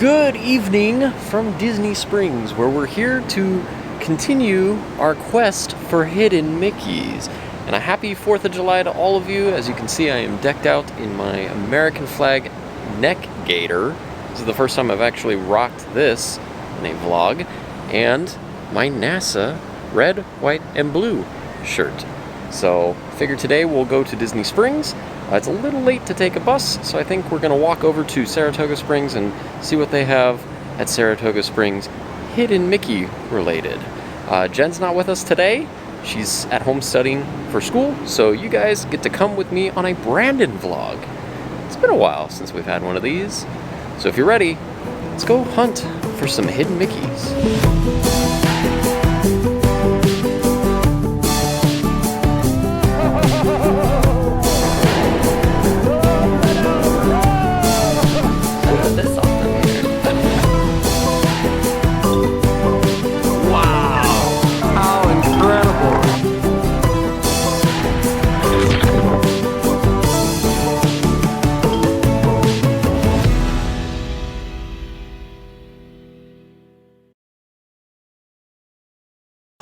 Good evening from Disney Springs, where we're here to continue our quest for hidden Mickeys. And a happy 4th of July to all of you. As you can see, I am decked out in my American flag neck gaiter. This is the first time I've actually rocked this in a vlog. And my NASA red, white, and blue shirt. So I figured today we'll go to Disney Springs. It's a little late to take a bus, so I think we're going to walk over to Saratoga Springs and see what they have at Saratoga Springs hidden Mickey related. Jen's not with us today. She's at home studying for school, so you guys get to come with me on a Brandon vlog. It's been a while since we've had one of these. So if you're ready, let's go hunt for some hidden Mickeys.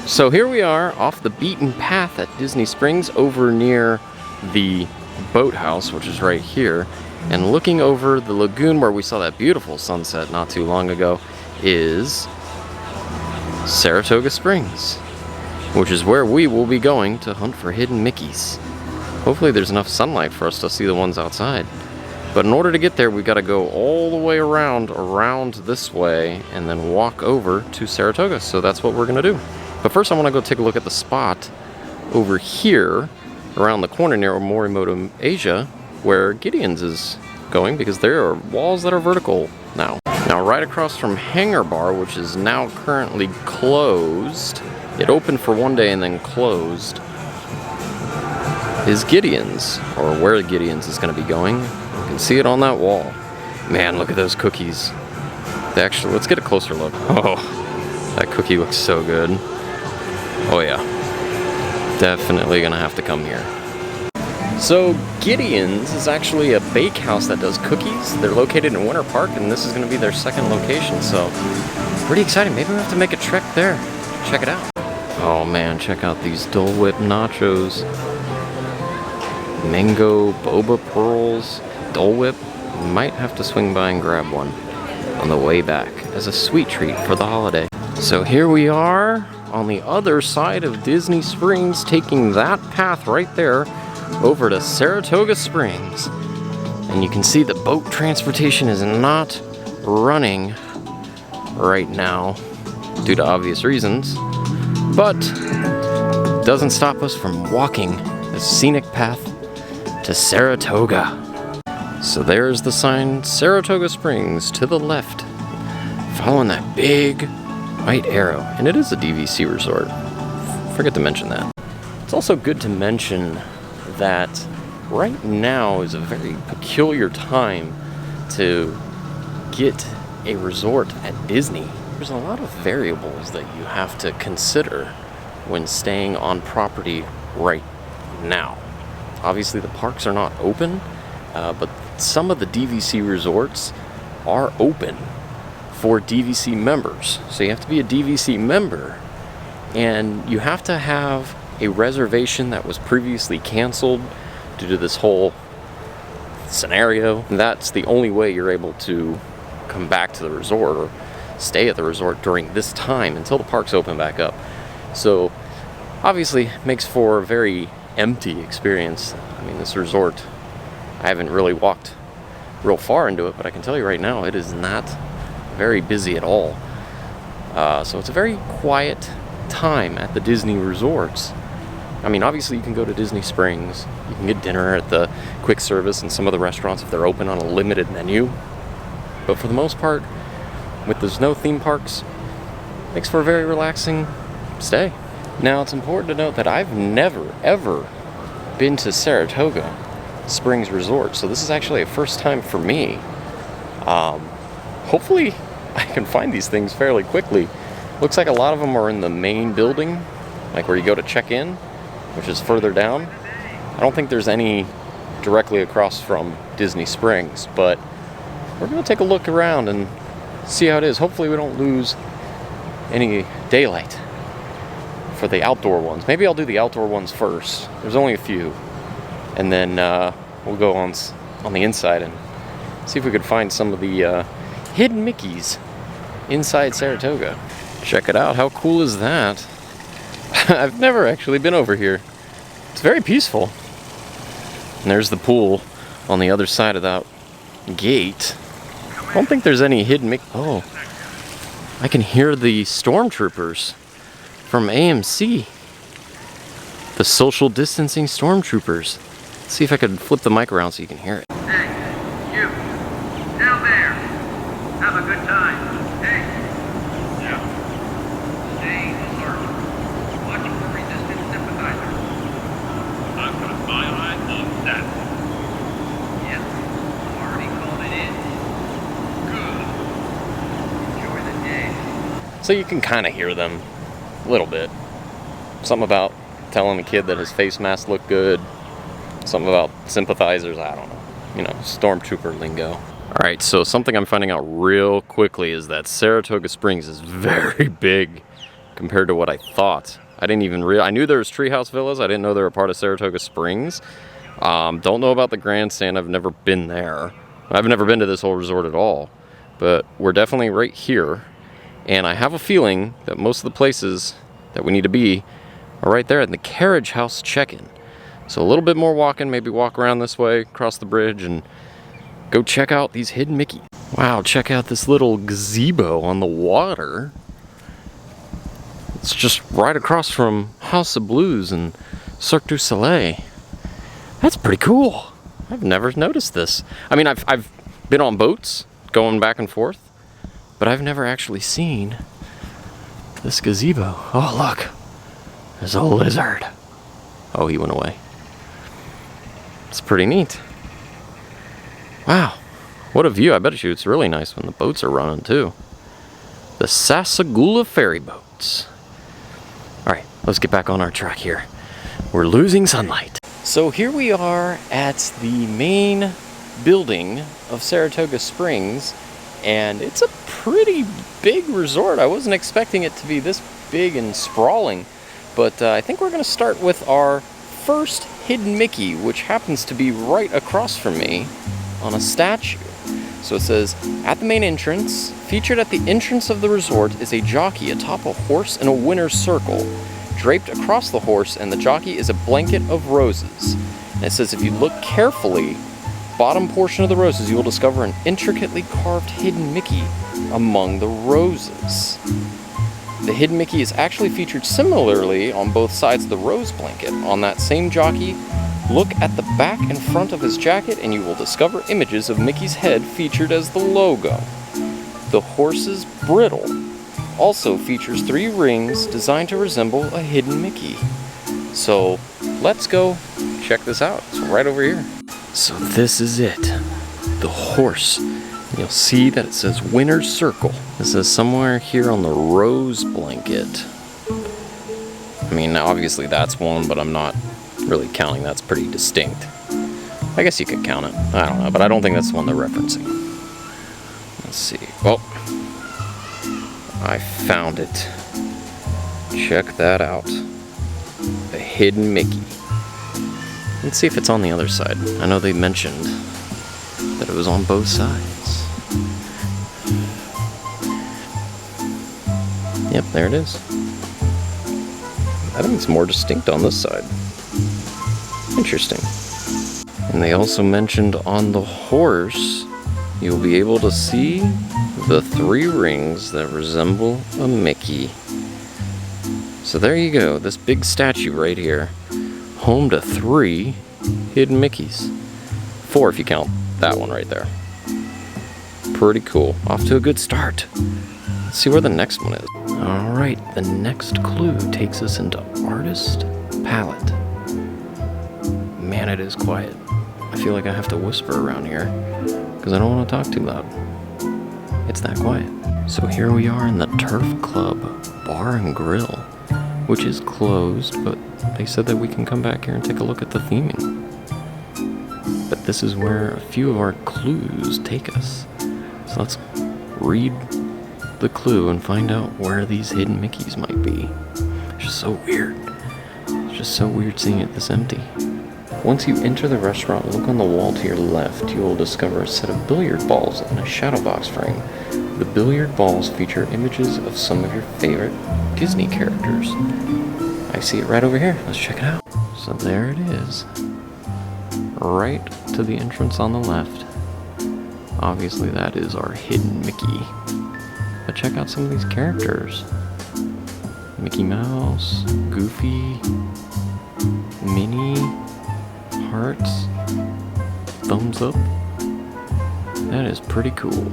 So here we are off the beaten path at Disney Springs over near the boathouse, which is right here. And looking over the lagoon where we saw that beautiful sunset not too long ago is Saratoga Springs, which is where we will be going to hunt for hidden Mickeys. Hopefully there's enough sunlight for us to see the ones outside. But in order to get there, we got to go all the way around this way, and then walk over to Saratoga. So that's what we're going to do. But first I want to go take a look at the spot over here around the corner near Morimoto, Asia, where Gideon's is going, because there are walls that are vertical now. Now right across from Hangar Bar, which is now currently closed, it opened for one day and then closed, is Gideon's, or where Gideon's is going to be going. You can see it on that wall. Man, look at those cookies. They actually, let's get a closer look. Oh, that cookie looks so good. Oh yeah, definitely gonna have to come here. So Gideon's is actually a bakehouse that does cookies. They're located in Winter Park, and this is gonna be their second location, so pretty exciting. Maybe we'll have to make a trek there. Check it out. Oh man, check out these Dole Whip nachos. Mango boba pearls. Dole Whip. Might have to swing by and grab one on the way back as a sweet treat for the holiday. So here we are on the other side of Disney Springs, taking that path right there over to Saratoga Springs. And you can see the boat transportation is not running right now due to obvious reasons, but doesn't stop us from walking the scenic path to Saratoga. So there's the sign, Saratoga Springs, to the left, following that big white arrow, and it is a DVC Resort. Forget to mention that. It's also good to mention that right now is a very peculiar time to get a resort at Disney. There's a lot of variables that you have to consider when staying on property right now. Obviously the parks are not open, but some of the DVC resorts are open for DVC members. So you have to be a DVC member, and you have to have a reservation that was previously canceled due to this whole scenario. And that's the only way you're able to come back to the resort or stay at the resort during this time until the parks open back up. So obviously makes for a very empty experience. I mean, this resort, I haven't really walked real far into it, but I can tell you right now, it is not very busy at all. So it's a very quiet time at the Disney resorts. I mean, obviously you can go to Disney Springs, you can get dinner at the quick service and some of the restaurants if they're open on a limited menu. But for the most part, with there's no theme parks, makes for a very relaxing stay. Now it's important to note that I've never ever been to Saratoga Springs Resort, so this is actually a first time for me. Hopefully I can find these things fairly quickly. Looks like a lot of them are in the main building, like where you go to check in, which is further down. I don't think there's any directly across from Disney Springs, but we're going to take a look around and see how it is. Hopefully we don't lose any daylight for the outdoor ones. Maybe I'll do the outdoor ones first. There's only a few. And then we'll go on the inside and see if we could find some of the hidden Mickeys inside Saratoga. Check it out. How cool is that? I've never actually been over here. It's very peaceful. And there's the pool on the other side of that gate. I don't think there's any hidden Mickey. Oh, I can hear the stormtroopers from AMC. The social distancing stormtroopers. Let's see if I could flip the mic around so you can hear it. Hey, you, down there, have a good time. Hey, yeah. Stay alert. Watch for resistance sympathizers. I've got my eye on that. Yep, already called it in. Good. Enjoy the day. So you can kind of hear them a little bit. Something about telling the kid that his face mask looked good. Something about sympathizers, I don't know. You know, stormtrooper lingo. Alright, so something I'm finding out real quickly is that Saratoga Springs is very big compared to what I thought. I didn't even realize. I knew there was treehouse villas. I didn't know they were part of Saratoga Springs. Don't know about the grandstand. I've never been there. I've never been to this whole resort at all. But we're definitely right here. And I have a feeling that most of the places that we need to be are right there in the carriage house check-in. So a little bit more walking, maybe walk around this way, cross the bridge, and go check out these hidden Mickey. Wow, check out this little gazebo on the water. It's just right across from House of Blues and Cirque du Soleil. That's pretty cool. I've never noticed this. I mean, I've been on boats going back and forth, but I've never actually seen this gazebo. Oh, look. There's a lizard. Oh, he went away. It's pretty neat. Wow. What a view. I bet you it's really nice when the boats are running, too. The Sassagoula ferry boats. Alright, let's get back on our track here. We're losing sunlight. So here we are at the main building of Saratoga Springs, and it's a pretty big resort. I wasn't expecting it to be this big and sprawling, but I think we're going to start with our first hidden Mickey, which happens to be right across from me on a statue. So it says, at the main entrance, featured at the entrance of the resort is a jockey atop a horse in a winner's circle. Draped across the horse and the jockey is a blanket of roses. And it says if you look carefully, bottom portion of the roses, you will discover an intricately carved hidden Mickey among the roses. The hidden Mickey is actually featured similarly on both sides of the rose blanket. On that same jockey, look at the back and front of his jacket and you will discover images of Mickey's head featured as the logo. The horse's bridle also features 3 rings designed to resemble a hidden Mickey. So let's go check this out. It's right over here. So this is it. The horse. You'll see that it says Winner's Circle. It says somewhere here on the rose blanket. I mean, obviously that's one, but I'm not really counting. That's pretty distinct. I guess you could count it. I don't know, but I don't think that's the one they're referencing. Let's see. Oh, I found it. Check that out. A hidden Mickey. Let's see if it's on the other side. I know they mentioned that it was on both sides. Yep, there it is. I think it's more distinct on this side. Interesting. And they also mentioned on the horse, you'll be able to see the 3 rings that resemble a Mickey. So there you go, this big statue right here. Home to 3 hidden Mickeys. 4 if you count that one right there. Pretty cool. Off to a good start. Let's see where the next one is. Alright, the next clue takes us into Artist Palette. Man, it is quiet. I feel like I have to whisper around here because I don't want to talk too loud. It's that quiet. So here we are in the Turf Club Bar and Grill, which is closed, but they said that we can come back here and take a look at the theming. But this is where a few of our clues take us. So let's read the clue and find out where these hidden Mickeys might be. It's just so weird. It's just so weird seeing it this empty. Once you enter the restaurant, look on the wall to your left. You will discover a set of billiard balls in a shadow box frame. The billiard balls feature images of some of your favorite Disney characters. I see it right over here. Let's check it out. So there it is. Right to the entrance on the left. Obviously that is our hidden Mickey. But check out some of these characters. Mickey Mouse, Goofy, Minnie, hearts, thumbs up. That is pretty cool.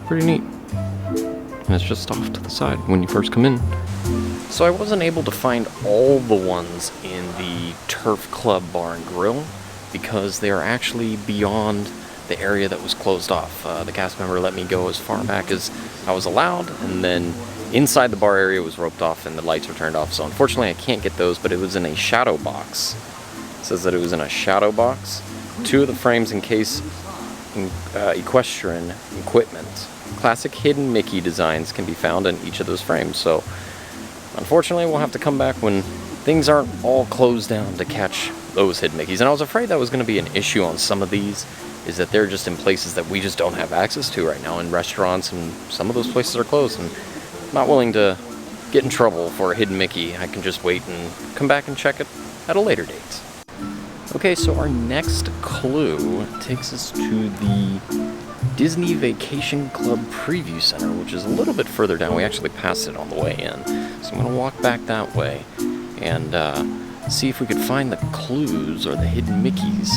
Pretty neat. And it's just off to the side when you first come in. So I wasn't able to find all the ones in the Turf Club Bar and Grill because they are actually beyond the area that was closed off. The cast member let me go as far back as I was allowed, and then inside the bar area was roped off and the lights were turned off. So unfortunately I can't get those, but it was in a shadow box. It says that it was in a shadow box. 2 of the frames encase equestrian equipment. Classic hidden Mickey designs can be found in each of those frames. So unfortunately we'll have to come back when things aren't all closed down to catch those hidden Mickeys. And I was afraid that was going to be an issue on some of these, is that they're just in places that we just don't have access to right now, in restaurants, and some of those places are closed, and I'm not willing to get in trouble for a hidden Mickey. I can just wait and come back and check it at a later date. Okay, so our next clue takes us to the Disney Vacation Club Preview Center, which is a little bit further down. We actually passed it on the way in. So I'm going to walk back that way and see if we could find the clues or the hidden Mickeys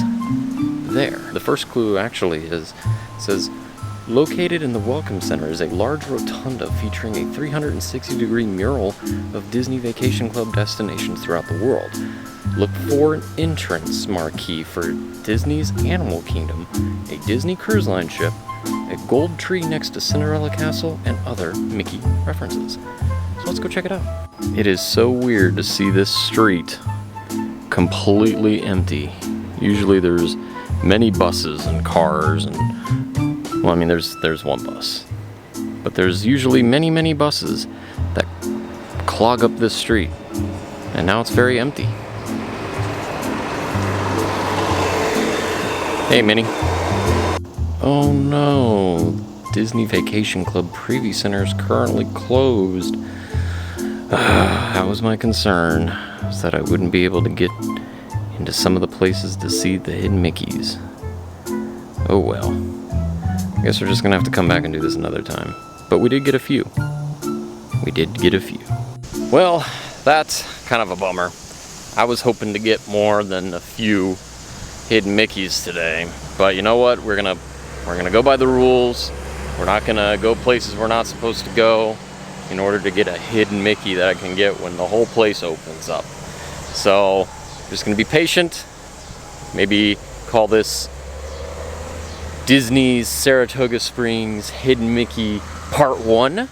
there. The first clue actually says, located in the Welcome Center is a large rotunda featuring a 360-degree mural of Disney Vacation Club destinations throughout the world. Look for an entrance marquee for Disney's Animal Kingdom, a Disney Cruise Line ship, a gold tree next to Cinderella Castle, and other Mickey references. So let's go check it out. It is so weird to see this street completely empty. Usually there's many buses and cars and, well, I mean, there's one bus. But there's usually many buses that clog up this street. And now it's very empty. Hey, Minnie. Oh no, Disney Vacation Club Preview Center is currently closed. That was my concern, was that I wouldn't be able to get into some of the places to see the hidden Mickeys. Oh well. I guess we're just gonna have to come back and do this another time. But we did get a few. Well, that's kind of a bummer. I was hoping to get more than a few hidden Mickeys today, but you know what? We're gonna go by the rules. We're not gonna go places we're not supposed to go in order to get a hidden Mickey that I can get when the whole place opens up. So just gonna be patient. Maybe call this Disney's Saratoga Springs Hidden Mickey Part 1,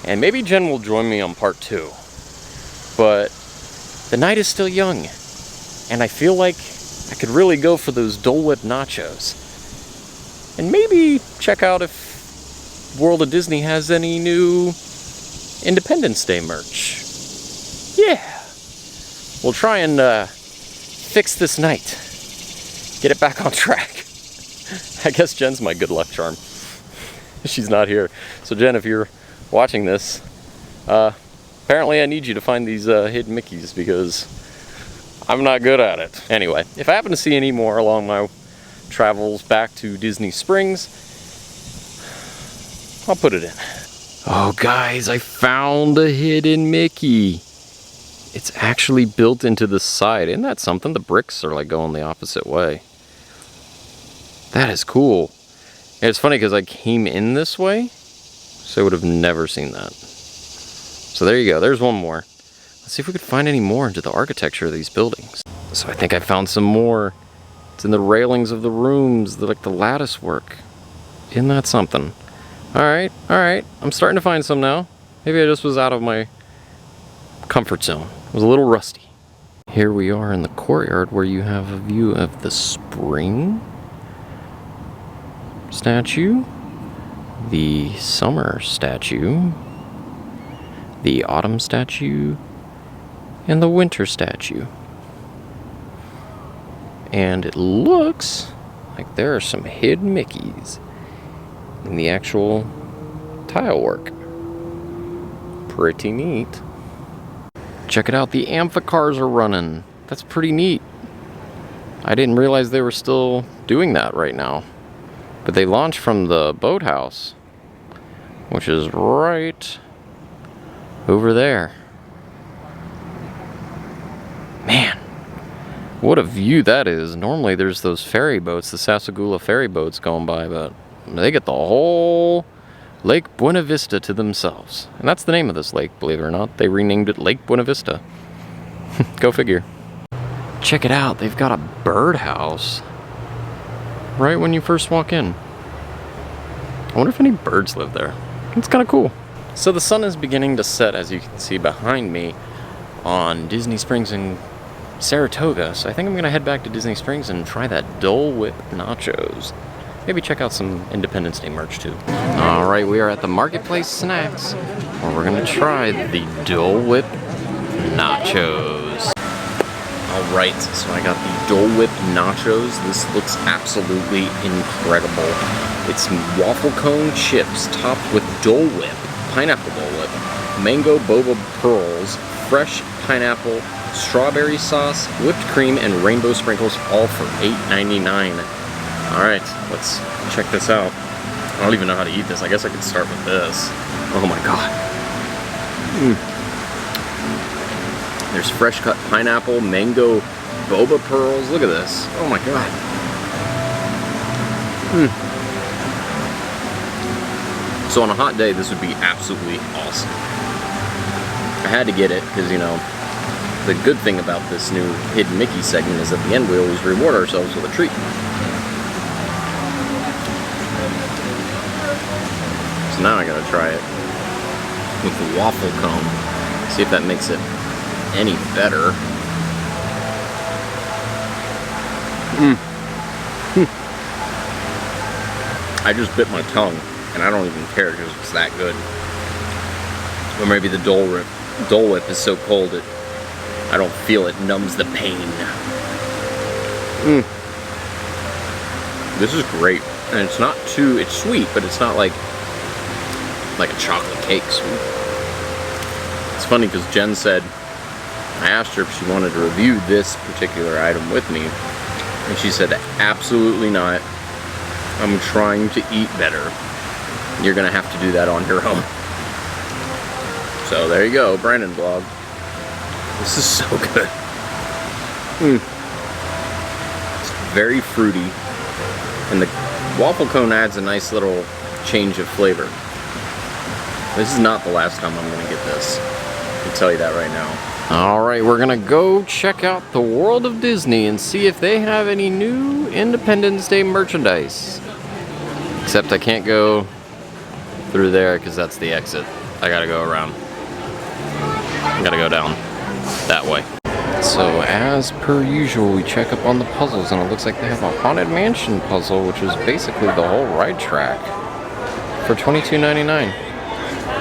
and maybe Jen will join me on Part 2. But the night is still young, and I feel like I could really go for those Dole Whip nachos. And maybe check out if World of Disney has any new Independence Day merch. Yeah. We'll try and fix this night. Get it back on track. I guess Jen's my good luck charm. She's not here. So Jen, if you're watching this, apparently I need you to find these hidden Mickeys because I'm not good at it. Anyway, if I happen to see any more along my travels back to Disney Springs, I'll put it in. Oh guys, I found a hidden Mickey. It's actually built into the side. Isn't that something? The bricks are like going the opposite way. That is cool. And it's funny because I came in this way, so I would have never seen that. So there you go, there's one more. Let's see if we could find any more into the architecture of these buildings. So I think I found some more. It's in the railings of the rooms, like the lattice work. Isn't that something? Alright, I'm starting to find some now. Maybe I just was out of my comfort zone. It was a little rusty. Here we are in the courtyard where you have a view of the spring. statue, the summer statue, the autumn statue, and the winter statue. And it looks like there are some hidden Mickeys in the actual tile work. Pretty neat. Check it out, the amphicars are running. That's pretty neat. I didn't realize they were still doing that right now. But they launched from the boathouse, which is right over there. Man, what a view that is. Normally there's those ferry boats, the Saratoga ferry boats going by, but they get the whole Lake Buena Vista to themselves. And that's the name of this lake, believe it or not. They renamed it Lake Buena Vista. Go figure. Check it out, they've got a birdhouse right when you first walk in. I wonder if any birds live there. It's kind of cool. So the sun is beginning to set, as you can see behind me, on Disney Springs and Saratoga. So I think I'm going to head back to Disney Springs and try that Dole Whip nachos. Maybe check out some Independence Day merch too. Alright, we are at the Marketplace Snacks, where we're going to try the Dole Whip nachos. Alright, so I got the Dole Whip nachos. This looks absolutely incredible. It's waffle cone chips topped with Dole Whip, pineapple Dole Whip, mango boba pearls, fresh pineapple, strawberry sauce, whipped cream, and rainbow sprinkles, all for $8.99. Alright, let's check this out. I don't even know how to eat this. I guess I could start with this. Oh my god. There's fresh cut pineapple, mango, boba pearls. Look at this. Oh my god. So on a hot day, this would be absolutely awesome. I had to get it because, you know, the good thing about this new Hidden Mickey segment is at the end we always reward ourselves with a treat. So now I gotta try it with the waffle cone. See if that makes it any better. I just bit my tongue, and I don't even care because it's that good. Or maybe the Dole Whip is so cold I don't feel it numbs the pain. This is great, and it's not too. It's sweet, but it's not like a chocolate cake sweet. It's funny because Jen said, I asked her if she wanted to review this particular item with me, and she said, absolutely not. I'm trying to eat better. You're gonna have to do that on your own. So there you go, Brandon vlog. This is so good. It's very fruity, and the waffle cone adds a nice little change of flavor. This is not the last time I'm gonna get this. I can tell you that right now. Alright, we're gonna go check out the World of Disney and see if they have any new Independence Day merchandise. Except I can't go through there because that's the exit. I gotta go around. I gotta go down that way. So as per usual, we check up on the puzzles, and it looks like they have a Haunted Mansion puzzle, which is basically the whole ride track, for $22.99.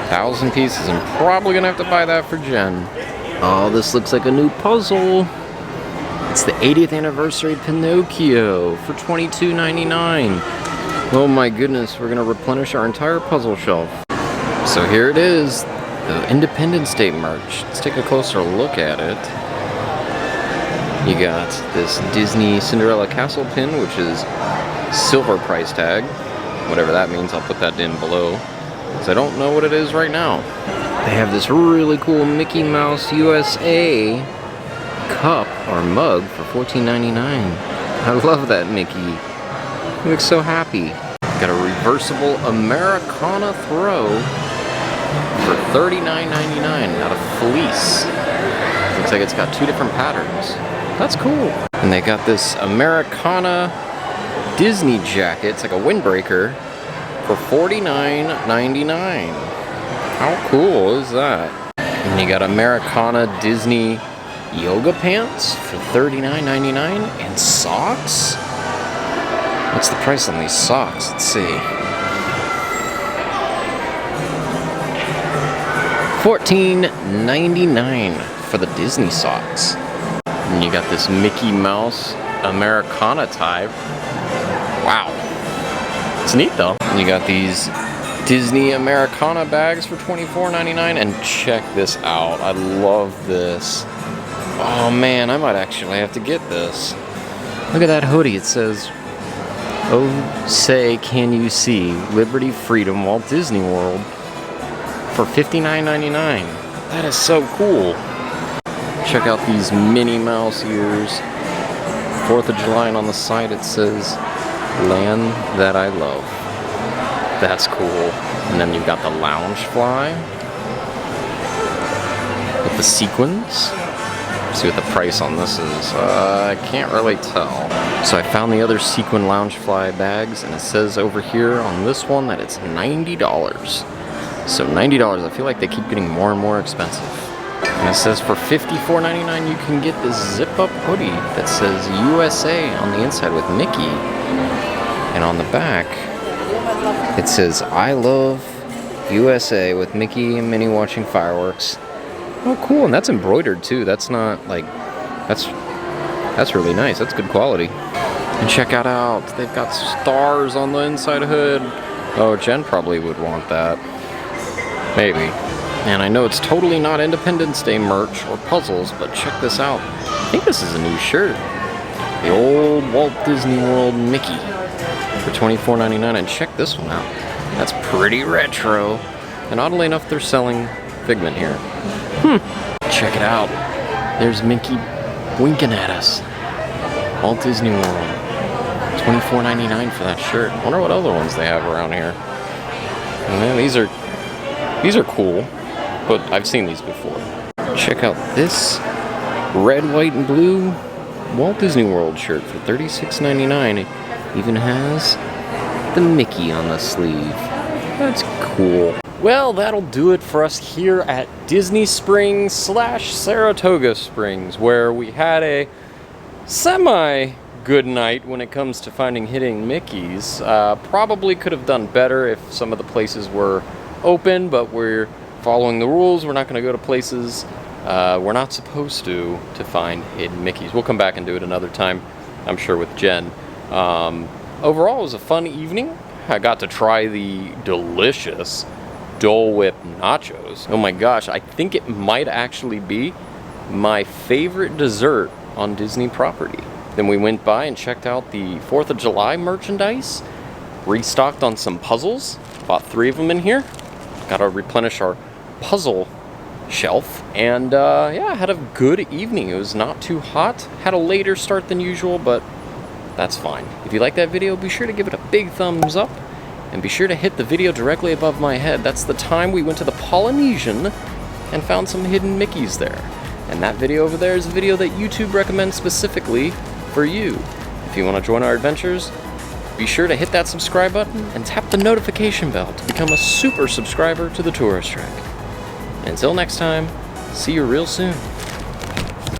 1,000 pieces. I'm probably gonna have to buy that for Jen. Oh, this looks like a new puzzle. It's the 80th anniversary Pinocchio for $22.99. Oh my goodness, we're gonna replenish our entire puzzle shelf. So here it is, the Independence Day merch. Let's take a closer look at it. You got this Disney Cinderella Castle pin, which is silver price tag. Whatever that means, I'll put that in below, because I don't know what it is right now. They have this really cool Mickey Mouse USA cup or mug for $14.99. I love that Mickey. He looks so happy. Got a reversible Americana throw for $39.99 out of fleece. Looks like it's got two different patterns. That's cool. And they got this Americana Disney jacket. It's like a windbreaker for $49.99. How cool is that? And you got Americana Disney yoga pants for $39.99 and socks. What's the price on these socks? Let's see. $14.99 for the Disney socks. And you got this Mickey Mouse Americana type. Wow. It's neat though. And you got these Disney Americana bags for $24.99. And check this out. I love this. Oh man, I might actually have to get this. Look at that hoodie. It says, "Oh, say, can you see Liberty, Freedom, Walt Disney World," for $59.99. That is so cool. Check out these Minnie Mouse ears. 4th of July, and on the side it says, "Land That I Love." That's cool. And then you've got the lounge fly with the sequins. See what the price on this is. I can't really tell. So I found the other sequin Loungefly bags, and it says over here on this one that it's $90. So $90. I feel like they keep getting more and more expensive. And it says for $54.99 you can get this zip-up hoodie that says USA on the inside with Mickey. And on the back, it says, "I love USA" with Mickey and Minnie watching fireworks. Oh, cool, and that's embroidered too. That's not like, that's really nice. That's good quality. And check it out. They've got stars on the inside hood. Oh, Jen probably would want that. Maybe. And I know it's totally not Independence Day merch or puzzles, but check this out. I think this is a new shirt. The old Walt Disney World Mickey for $24.99. And check this one out. That's pretty retro. And oddly enough, they're selling Figment here. Check it out. There's Mickey winking at us. Walt Disney World. $24.99 for that shirt. I wonder what other ones they have around here. Man, these are cool, but I've seen these before. Check out this red, white, and blue Walt Disney World shirt for $36.99. It even has the Mickey on the sleeve. That's cool. Well, that'll do it for us here at Disney Springs / Saratoga Springs, where we had a semi-good night when it comes to finding hidden Mickeys. Probably could have done better if some of the places were open, but we're following the rules. We're not going to go to places we're not supposed to find hidden Mickeys. We'll come back and do it another time, I'm sure, with Jen. Overall, it was a fun evening. I got to try the delicious Dole Whip nachos. Oh my gosh, I think it might actually be my favorite dessert on Disney property. Then we went by and checked out the 4th of July merchandise, restocked on some puzzles, bought 3 of them in here. Got to replenish our puzzle shelf, and yeah, had a good evening. It was not too hot, had a later start than usual, but that's fine. If you like that video, be sure to give it a big thumbs up, and be sure to hit the video directly above my head. That's the time we went to the Polynesian and found some hidden Mickeys there. And that video over there is a video that YouTube recommends specifically for you. If you want to join our adventures, be sure to hit that subscribe button and tap the notification bell to become a super subscriber to the Tourist Trek. Until next time, see you real soon.